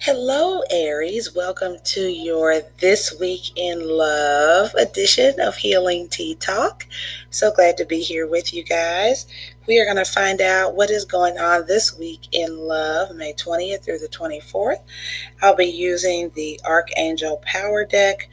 Hello, Aries. Welcome to your This Week in Love edition of Healing Tea Talk. So glad to be here with you guys. We are going to find out what is going on this week in love, May 20th through the 24th. I'll be using the Archangel Power Deck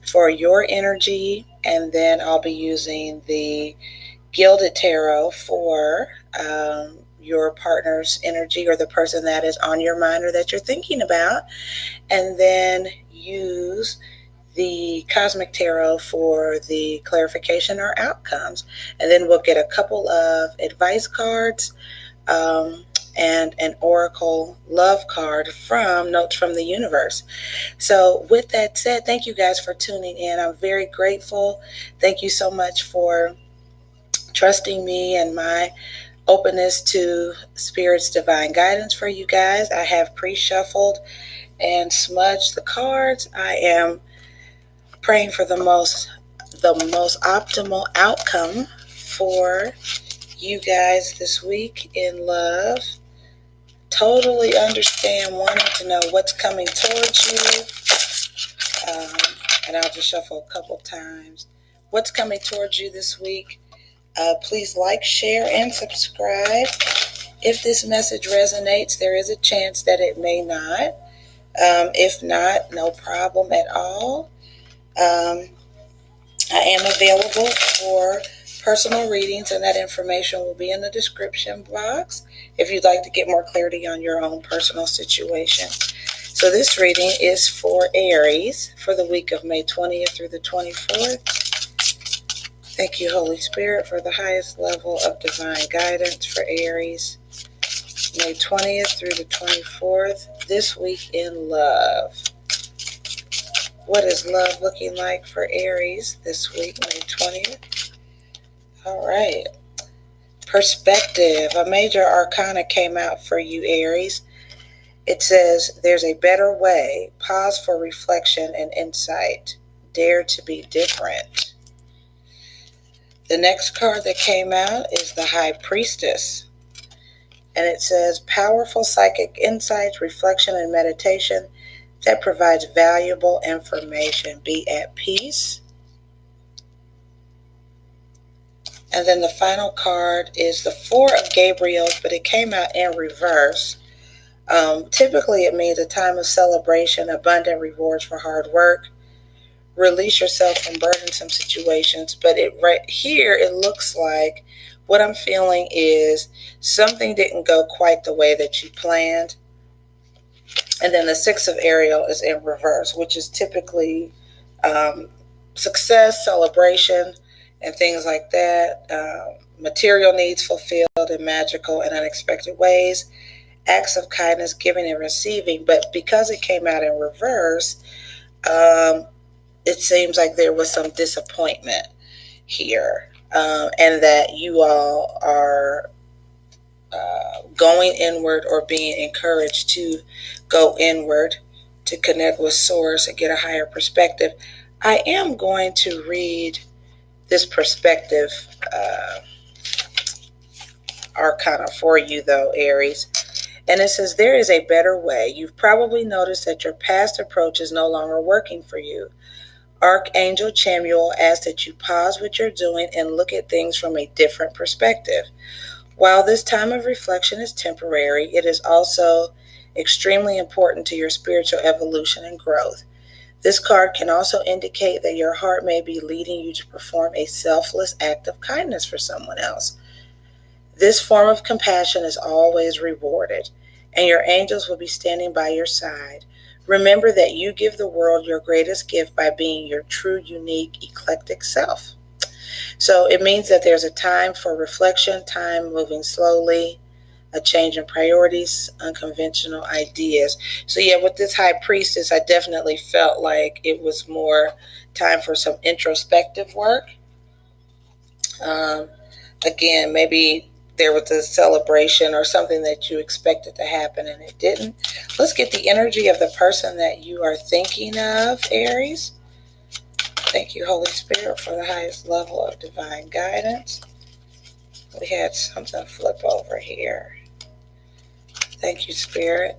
for your energy, and then I'll be using the Gilded Tarot for your partner's energy or the person that is on your mind or that you're thinking about, and then use the Cosmic Tarot for the clarification or outcomes. And then we'll get a couple of advice cards and an Oracle love card from Notes from the Universe. So with that said, thank you guys for tuning in. I'm very grateful. Thank you so much for trusting me and my openness to Spirit's divine guidance for you guys. I have pre-shuffled and smudged the cards. I am praying for the most optimal outcome for you guys this week in love. Totally understand wanting to know what's coming towards you. And I'll just shuffle a couple times. What's coming towards you this week? Please like, share, and subscribe. If this message resonates, there is a chance that it may not. If not, no problem at all. I am available for personal readings, and that information will be in the description box if you'd like to get more clarity on your own personal situation. So this reading is for Aries for the week of May 20th through the 24th. Thank you, Holy Spirit, for the highest level of divine guidance for Aries, May 20th through the 24th, this week in love. What is love looking like for Aries this week, May 20th? All right. Perspective. A major arcana came out for you, Aries. It says, there's a better way. Pause for reflection and insight. Dare to be different. The next card that came out is the High Priestess. And it says, powerful psychic insights, reflection, and meditation that provides valuable information. Be at peace. And then the final card is the Four of Gabriels, but it came out in reverse. Typically, it means a time of celebration, abundant rewards for hard work. Release yourself from burdensome situations, but right here it looks like what I'm feeling is something didn't go quite the way that you planned. And then the Six of Ariel is in reverse, which is typically success, celebration, and things like that. Material needs fulfilled in magical and unexpected ways. Acts of kindness, giving and receiving. But because it came out in reverse, it seems like there was some disappointment here, and that you all are going inward or being encouraged to go inward to connect with Source and get a higher perspective. I am going to read this perspective arcana for you, though, Aries. And it says, there is a better way. You've probably noticed that your past approach is no longer working for you. Archangel Chamuel asks that you pause what you're doing and look at things from a different perspective. While this time of reflection is temporary, it is also extremely important to your spiritual evolution and growth. This card can also indicate that your heart may be leading you to perform a selfless act of kindness for someone else. This form of compassion is always rewarded, and your angels will be standing by your side. Remember that you give the world your greatest gift by being your true, unique, eclectic self. So it means that there's a time for reflection, time moving slowly, a change in priorities, unconventional ideas. So yeah, with this High Priestess, I definitely felt like it was more time for some introspective work. Again, maybe there was a celebration or something that you expected to happen and it didn't. Let's get the energy of the person that you are thinking of, Aries. Thank you, Holy Spirit, for the highest level of divine guidance. We had something flip over here. Thank you, Spirit.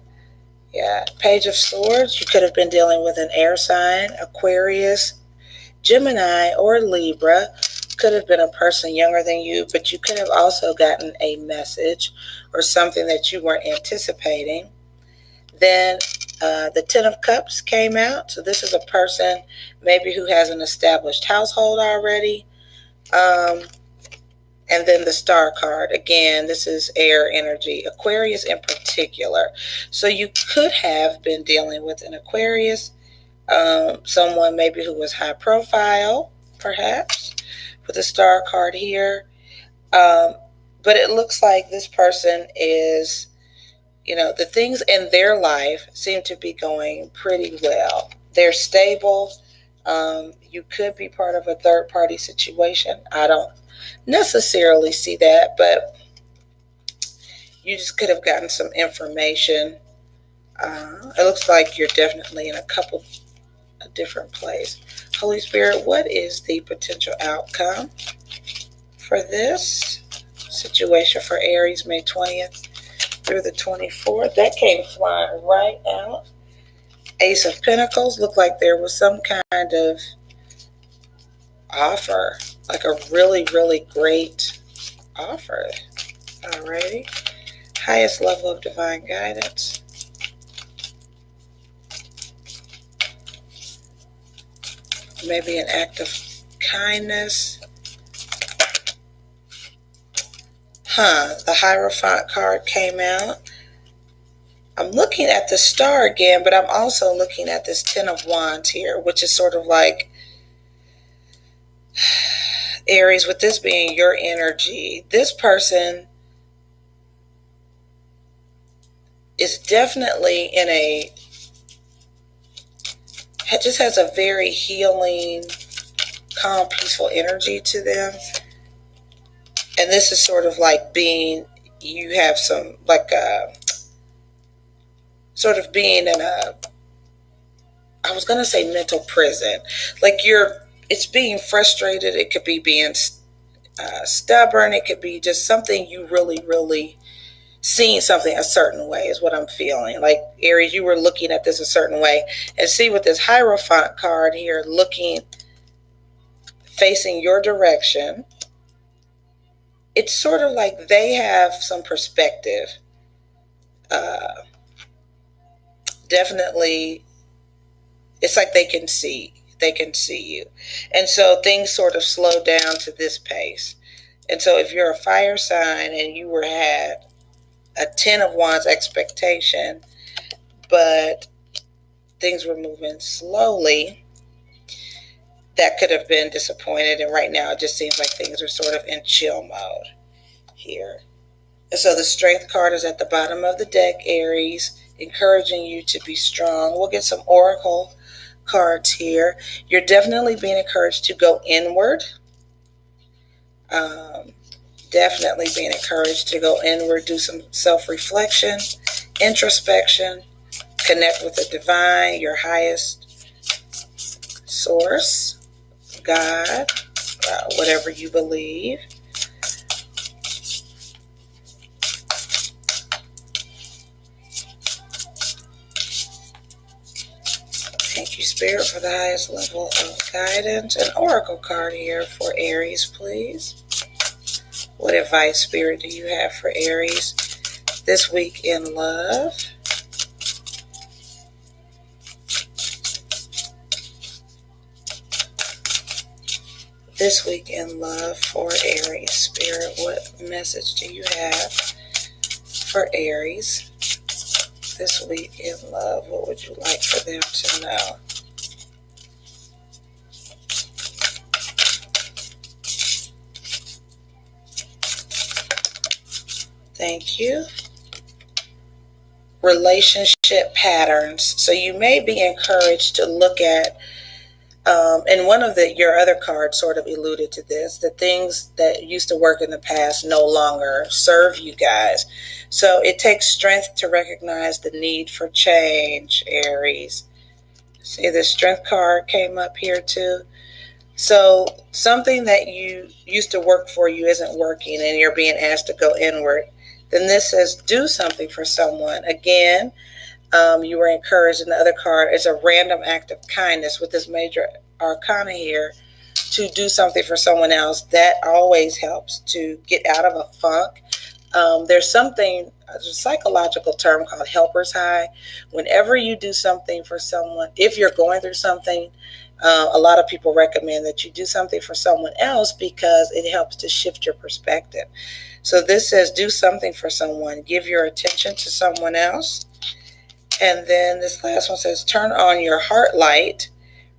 Yeah, Page of Swords. You could have been dealing with an air sign, Aquarius, Gemini, or Libra. Could have been a person younger than you, but you could have also gotten a message or something that you weren't anticipating. Then the Ten of Cups came out. So this is a person maybe who has an established household already. And then the Star card. Again, this is air energy, Aquarius in particular. So you could have been dealing with an Aquarius, someone maybe who was high profile, perhaps, with the Star card here. But it looks like this person is, the things in their life seem to be going pretty well. They're stable. You could be part of a third party situation. I don't necessarily see that, but you just could have gotten some information. It looks like you're definitely in a different place. Holy Spirit, what is the potential outcome for this situation for Aries, May 20th through the 24th? That came flying right out. Ace of Pentacles. Looked like there was some kind of offer, like a really, really great offer. Alrighty. Highest level of divine guidance. Maybe an act of kindness. The Hierophant card came out. I'm looking at the Star again, but I'm also looking at this Ten of Wands here, which is sort of like Aries, with this being your energy. This person is definitely just has a very healing, calm, peaceful energy to them. And this is sort of like you have some, like sort of being in I was going to say mental prison. Like it's being frustrated. It could be being stubborn. It could be just something you really, really seeing something a certain way is what I'm feeling. Like Aries, you were looking at this a certain way. And see with this Hierophant card here, facing your direction, it's sort of like they have some perspective. Definitely, it's like they can see you. And so things sort of slow down to this pace. And so if you're a fire sign and you had a 10 of Wands expectation, but things were moving slowly, that could have been disappointed. And right now it just seems like things are sort of in chill mode here. And so the Strength card is at the bottom of the deck, Aries, encouraging you to be strong. We'll get some Oracle cards here. You're definitely being encouraged to go inward. Definitely being encouraged to go inward, do some self-reflection, introspection, connect with the divine, your highest source, God, whatever you believe. Thank you, Spirit, for the highest level of guidance. An Oracle card here for Aries, please. What advice, Spirit, do you have for Aries this week in love? This week in love for Aries, Spirit, what message do you have for Aries this week in love? What would you like for them to know? Thank you. Relationship patterns. So you may be encouraged to look at, and one of your other cards sort of alluded to this, the things that used to work in the past no longer serve you guys. So it takes strength to recognize the need for change, Aries. See, the Strength card came up here too. So something that you used to work for you isn't working and you're being asked to go inward. Then this says do something for someone. Again, You were encouraged. And the other card is a random act of kindness with this major arcana here to do something for someone else. That always helps to get out of a funk. There's a psychological term called helper's high. Whenever you do something for someone, if you're going through something, a lot of people recommend that you do something for someone else because it helps to shift your perspective. So this says do something for someone, give your attention to someone else. And then this last one says turn on your heart light,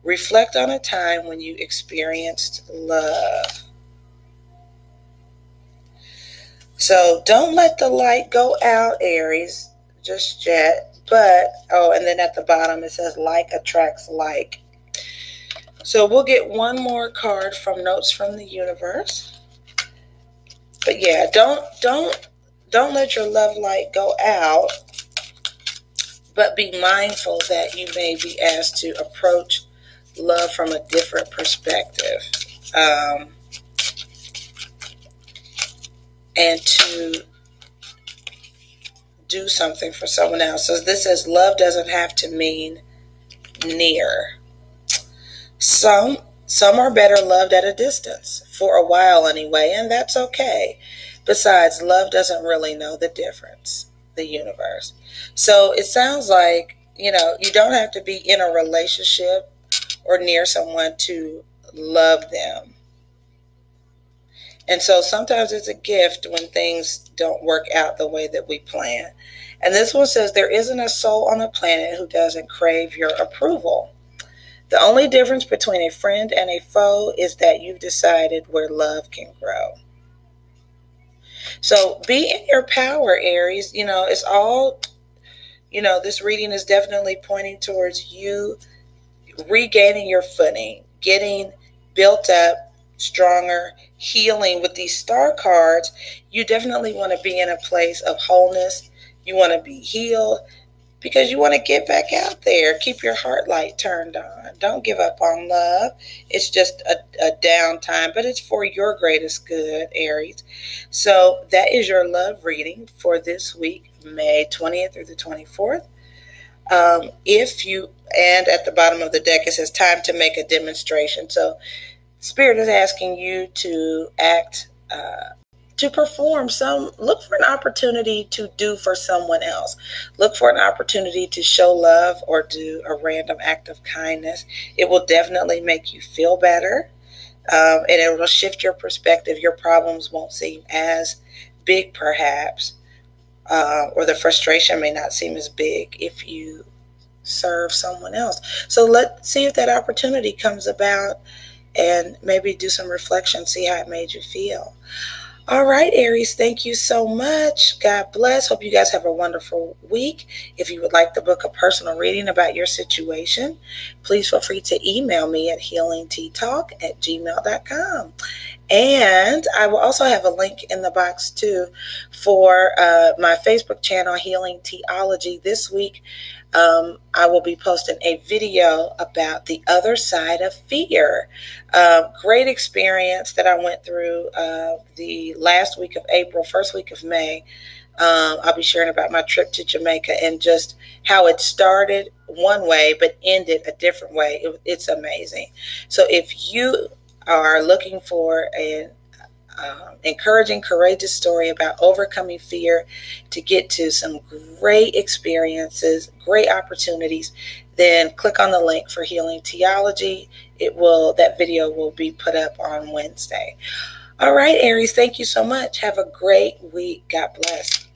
reflect on a time when you experienced love. So don't let the light go out, Aries, just yet. But, and then at the bottom it says like attracts like. So we'll get one more card from Notes from the Universe. But yeah, don't let your love light go out, but be mindful that you may be asked to approach love from a different perspective. And to do something for someone else. So this says love doesn't have to mean near. Some are better loved at a distance, for a while anyway, and that's okay. Besides, love doesn't really know the difference, the universe. So it sounds like, you don't have to be in a relationship or near someone to love them. And so sometimes it's a gift when things don't work out the way that we plan. And this one says there isn't a soul on the planet who doesn't crave your approval. The only difference between a friend and a foe is that you've decided where love can grow. So be in your power, Aries. It's all, this reading is definitely pointing towards you regaining your footing, getting built up, stronger, healing. With these star cards, you definitely want to be in a place of wholeness. You want to be healed because you want to get back out there. Keep your heart light turned on. Don't give up on love. It's just a downtime, but it's for your greatest good, Aries. So that is your love reading for this week, May 20th through the 24th. And at the bottom of the deck, it says time to make a demonstration. So Spirit is asking you to act, to perform look for an opportunity to do for someone else. Look for an opportunity to show love or do a random act of kindness. It will definitely make you feel better, and it will shift your perspective. Your problems won't seem as big, perhaps, or the frustration may not seem as big if you serve someone else. So let's see if that opportunity comes about and maybe do some reflection, see how it made you feel. All right, Aries, thank you so much. God bless. Hope you guys have a wonderful week. If you would like to book a personal reading about your situation, please feel free to email me at healingteatalk@gmail.com. And I will also have a link in the box too for my Facebook channel, Healing Theology. This week, I will be posting a video about the other side of fear. Great experience that I went through the last week of April, first week of May. I'll be sharing about my trip to Jamaica and just how it started one way but ended a different way. It's amazing. So if you are looking for an encouraging, courageous story about overcoming fear to get to some great experiences, great opportunities, then click on the link for Healing Theology. That video will be put up on Wednesday. All right, Aries, thank you so much. Have a great week. God bless.